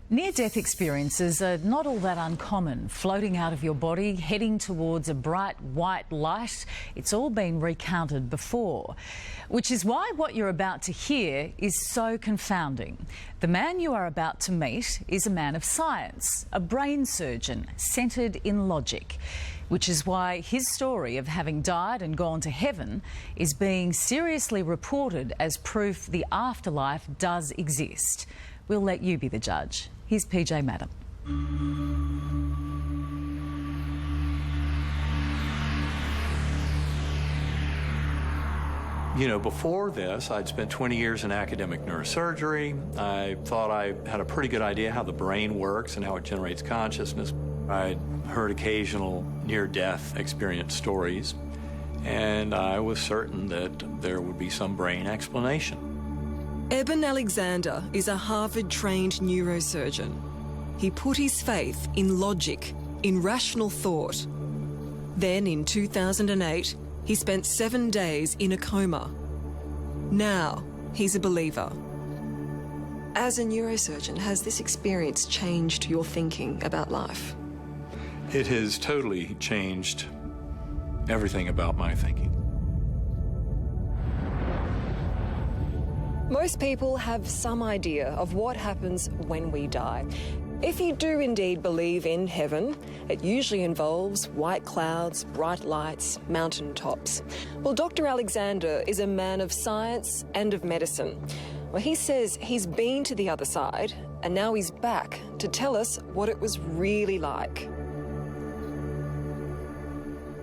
Near-death experiences are not all that uncommon. Floating out of your body, heading towards a bright white light, it's all been recounted before. Which is why what you're about to hear is so confounding. The man you are about to meet is a man of science, a brain surgeon centred in logic. Which is why his story of having died and gone to heaven is being seriously reported as proof the afterlife does exist. We'll let you be the judge. Here's PJ Madam. You know, before this, I'd spent 20 years in academic neurosurgery. I thought I had a pretty good idea how the brain works and how it generates consciousness. I'd heard occasional near-death experience stories, and I was certain that there would be some brain explanation. Eben Alexander is a Harvard-trained neurosurgeon. He put his faith in logic, in rational thought. Then, in 2008, he spent 7 days in a coma. Now, he's a believer. As a neurosurgeon, has this experience changed your thinking about life? It has totally changed everything about my thinking. Most people have some idea of what happens when we die. If you do indeed believe in heaven, it usually involves white clouds, bright lights, mountain tops. Well, Dr. Alexander is a man of science and of medicine. Well, he says he's been to the other side, and now he's back to tell us what it was really like.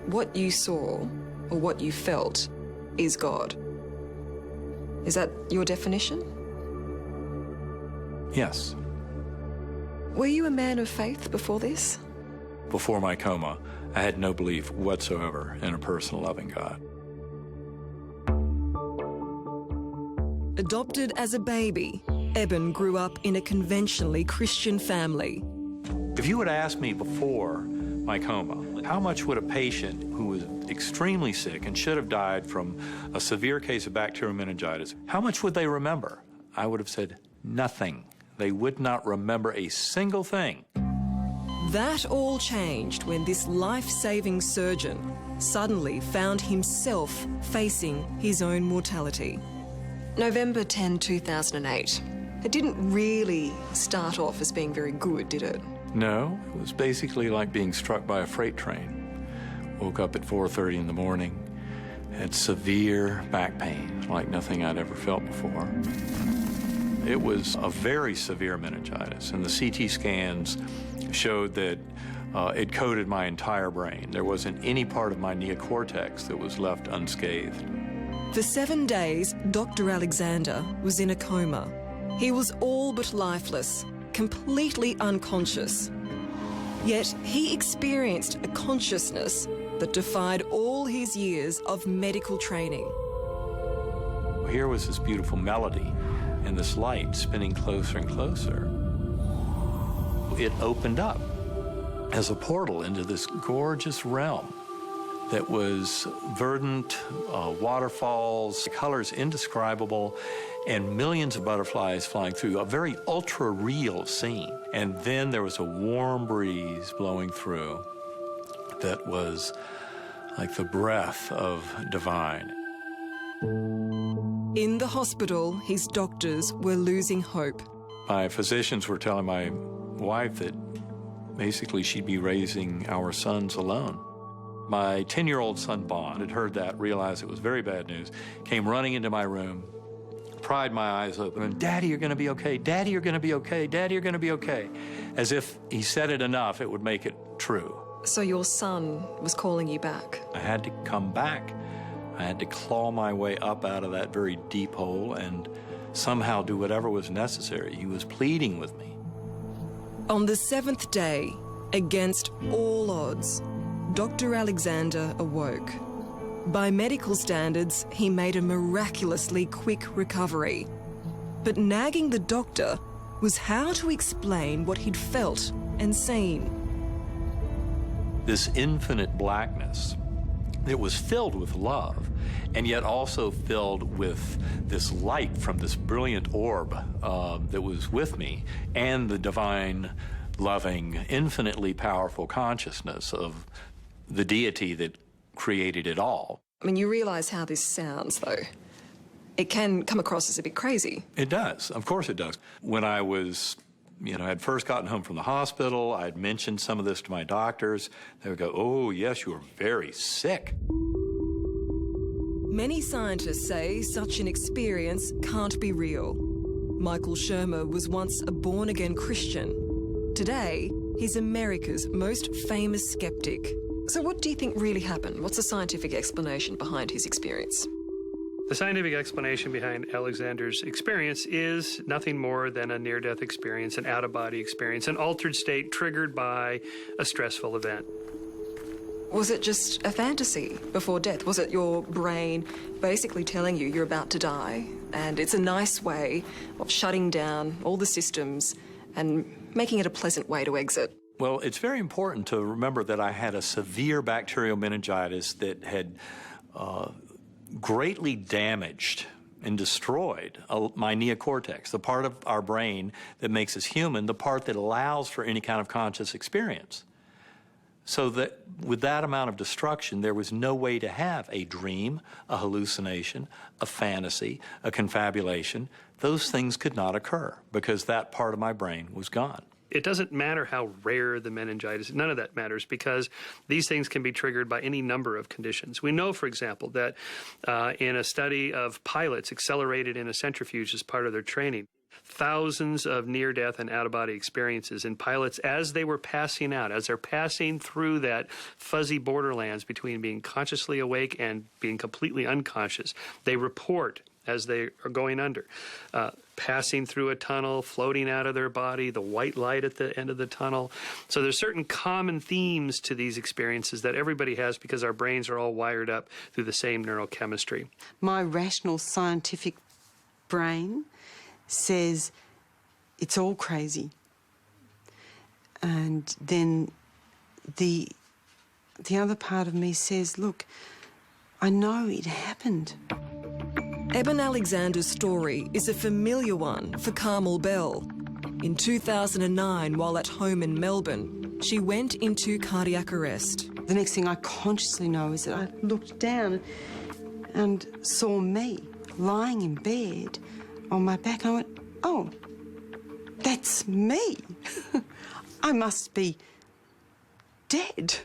What you saw, or what you felt, is God. Is that your definition? Yes. Were you a man of faith before this? Before my coma, I had no belief whatsoever in a personal loving God. Adopted as a baby, Eben grew up in a conventionally Christian family. If you had asked me before my coma, how much would a patient who was extremely sick and should have died from a severe case of bacterial meningitis, how much would they remember? I would have said nothing. They would not remember a single thing. That all changed when this life-saving surgeon suddenly found himself facing his own mortality. November 10, 2008. It didn't really start off as being very good, did it? No, it was basically like being struck by a freight train. Woke up at 4:30 in the morning, had severe back pain, like nothing I'd ever felt before. It was a very severe meningitis, and the CT scans showed that it coated my entire brain. There wasn't any part of my neocortex that was left unscathed. For 7 days, Dr. Alexander was in a coma. He was all but lifeless, completely unconscious. Yet he experienced a consciousness that defied all his years of medical training. Here was this beautiful melody and this light spinning closer and closer. It opened up as a portal into this gorgeous realm that was verdant, waterfalls, colors indescribable, and millions of butterflies flying through, a very ultra-real scene. And then there was a warm breeze blowing through that was like the breath of divine. In the hospital, his doctors were losing hope. My physicians were telling my wife that basically she'd be raising our sons alone. My 10-year-old son, Bond, had heard that, realized it was very bad news, came running into my room, pried my eyes open, and, "Daddy, you're gonna be okay. Daddy, you're gonna be okay. Daddy, you're gonna be okay." As if he said it enough, it would make it true. So your son was calling you back? I had to come back. I had to claw my way up out of that very deep hole and somehow do whatever was necessary. He was pleading with me. On the 7th day, against all odds, Dr. Alexander awoke. By medical standards, he made a miraculously quick recovery. But nagging the doctor was how to explain what he'd felt and seen. This infinite blackness It was filled with love, and yet also filled with this light from this brilliant orb that was with me, and the divine, loving, infinitely powerful consciousness of the deity that created it all. I mean, you realise how this sounds, though. It can come across as a bit crazy. It does. Of course it does. When I was, had first gotten home from the hospital, I'd mentioned some of this to my doctors. They would go, "Oh, yes, you are very sick." Many scientists say such an experience can't be real. Michael Shermer was once a born-again Christian. Today, he's America's most famous skeptic. So what do you think really happened? What's the scientific explanation behind his experience? The scientific explanation behind Alexander's experience is nothing more than a near-death experience, an out-of-body experience, an altered state triggered by a stressful event. Was it just a fantasy before death? Was it your brain basically telling you you're about to die, and it's a nice way of shutting down all the systems and making it a pleasant way to exit? Well, it's very important to remember that I had a severe bacterial meningitis that had greatly damaged and destroyed my neocortex, the part of our brain that makes us human, the part that allows for any kind of conscious experience. So that with that amount of destruction, there was no way to have a dream, a hallucination, a fantasy, a confabulation. Those things could not occur because that part of my brain was gone. It doesn't matter how rare the meningitis, none of that matters, because these things can be triggered by any number of conditions. We know, for example, that in a study of pilots accelerated in a centrifuge as part of their training, thousands of near-death and out-of-body experiences in pilots as they were passing out, as they're passing through that fuzzy borderlands between being consciously awake and being completely unconscious. They report as they are going under, passing through a tunnel, floating out of their body, the white light at the end of the tunnel. So there's certain common themes to these experiences that everybody has because our brains are all wired up through the same neurochemistry. My rational scientific brain says it's all crazy. And then the other part of me says, look, I know it happened. Eben Alexander's story is a familiar one for Carmel Bell. In 2009, while at home in Melbourne, she went into cardiac arrest. The next thing I consciously know is that I looked down and saw me lying in bed on my back. And I went, oh, that's me. I must be dead.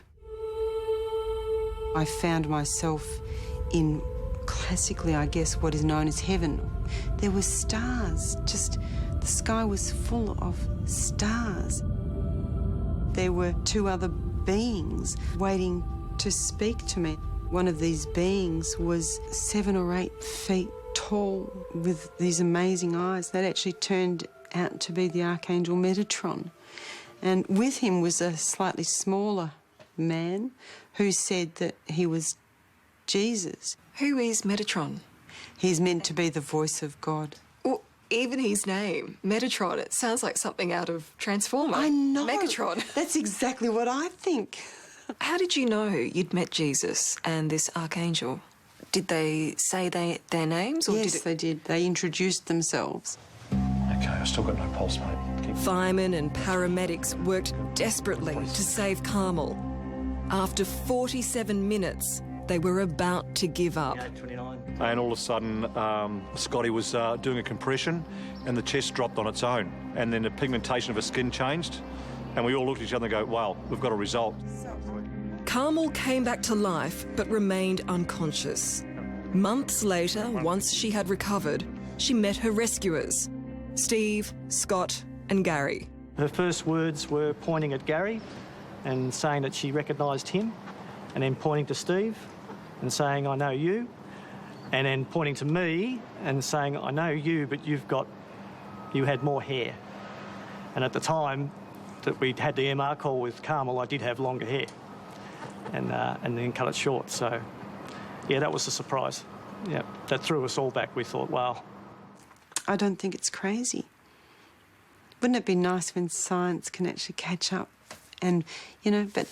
I found myself in classically, I guess, what is known as heaven. There were stars, just the sky was full of stars. There were two other beings waiting to speak to me. One of these beings was 7 or 8 feet tall with these amazing eyes that actually turned out to be the Archangel Metatron. And with him was a slightly smaller man who said that he was Jesus. Who is Metatron? He's meant to be the voice of God. Well, even his name, Metatron, it sounds like something out of Transformer. I know. Megatron. That's exactly what I think. How did you know you'd met Jesus and this archangel? Did they say their names? Or Yes, they did. They introduced themselves. Okay, I've still got no pulse, mate. Firemen and paramedics worked desperately to save Carmel. After 47 minutes, they were about to give up. And all of a sudden, Scotty was doing a compression and the chest dropped on its own. And then the pigmentation of her skin changed. And we all looked at each other and go, wow, we've got a result. Carmel came back to life but remained unconscious. Months later, once she had recovered, she met her rescuers, Steve, Scott and Gary. Her first words were pointing at Gary and saying that she recognised him, and then pointing to Steve and saying, I know you, and then pointing to me and saying, I know you, but you had more hair. And at the time that we had the MR call with Carmel, I did have longer hair, and then cut it short. So, yeah, that was a surprise. Yeah, that threw us all back. We thought, wow. I don't think it's crazy. Wouldn't it be nice when science can actually catch up? And, but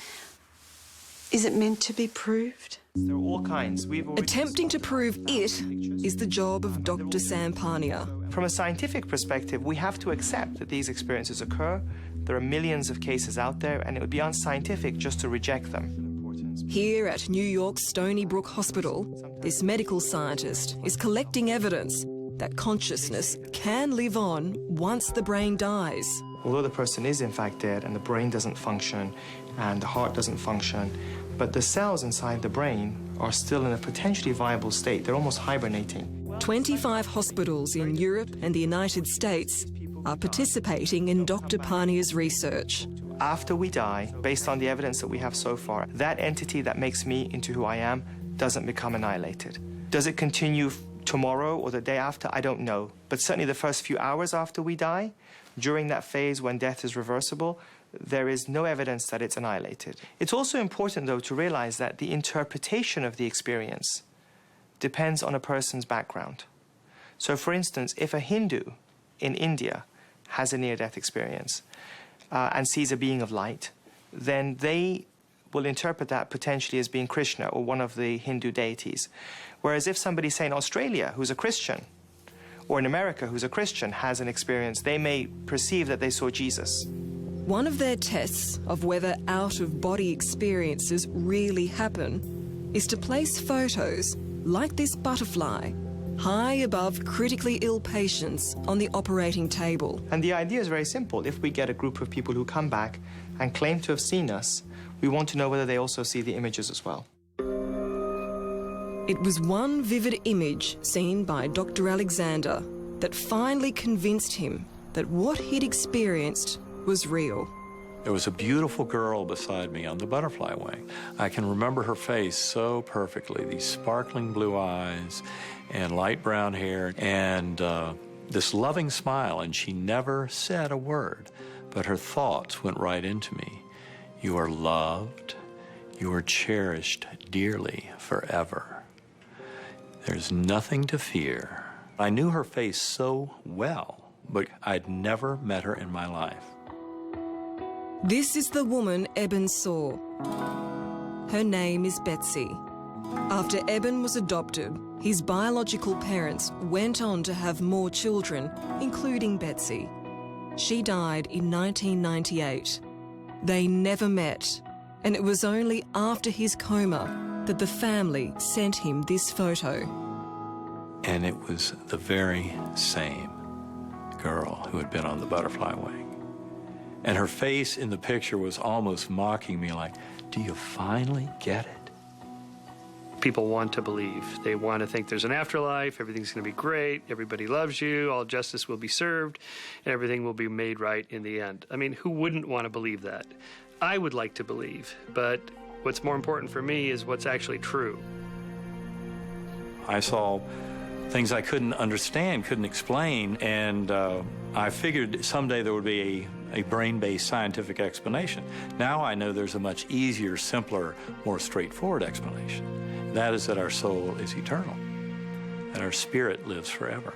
Is it meant to be proved? There are all kinds. Attempting to prove it is the job of Dr. Sampania. From a scientific perspective, we have to accept that these experiences occur. There are millions of cases out there, and it would be unscientific just to reject them. Here at New York's Stony Brook Hospital, this medical scientist is collecting evidence that consciousness can live on once the brain dies. Although the person is in fact dead and the brain doesn't function and the heart doesn't function, but the cells inside the brain are still in a potentially viable state. They're almost hibernating. 25 hospitals in Europe and the United States are participating in Dr. Pania's research. After we die, based on the evidence that we have so far, that entity that makes me into who I am doesn't become annihilated. Does it continue tomorrow or the day after? I don't know. But certainly the first few hours after we die, during that phase when death is reversible, there is no evidence that it's annihilated. It's also important, though, to realize that the interpretation of the experience depends on a person's background. So, for instance, if a Hindu in India has a near-death experience and sees a being of light, then they will interpret that potentially as being Krishna or one of the Hindu deities. Whereas if somebody, say, in Australia who's a Christian, or in America who's a Christian, has an experience, they may perceive that they saw Jesus. One of their tests of whether out-of-body experiences really happen is to place photos like this butterfly high above critically ill patients on the operating table. And the idea is very simple. If we get a group of people who come back and claim to have seen us, we want to know whether they also see the images as well. It was one vivid image seen by Dr. Alexander that finally convinced him that what he'd experienced was real. There was a beautiful girl beside me on the butterfly wing. I can remember her face so perfectly, these sparkling blue eyes and light brown hair and this loving smile, and she never said a word, but her thoughts went right into me. You are loved, you are cherished dearly forever. There's nothing to fear. I knew her face so well, but I'd never met her in my life. This is the woman Eben saw. Her name is Betsy. After Eben was adopted, his biological parents went on to have more children, including Betsy. She died in 1998. They never met, and it was only after his coma that the family sent him this photo. And it was the very same girl who had been on the butterfly wing. And her face in the picture was almost mocking me, like, do you finally get it? People want to believe. They want to think there's an afterlife, everything's going to be great, everybody loves you, all justice will be served, and everything will be made right in the end. I mean, who wouldn't want to believe that? I would like to believe, but what's more important for me is what's actually true. I saw things I couldn't understand, couldn't explain, and I figured someday there would be a brain-based scientific explanation. Now I know there's a much easier, simpler, more straightforward explanation. That is that our soul is eternal, that our spirit lives forever.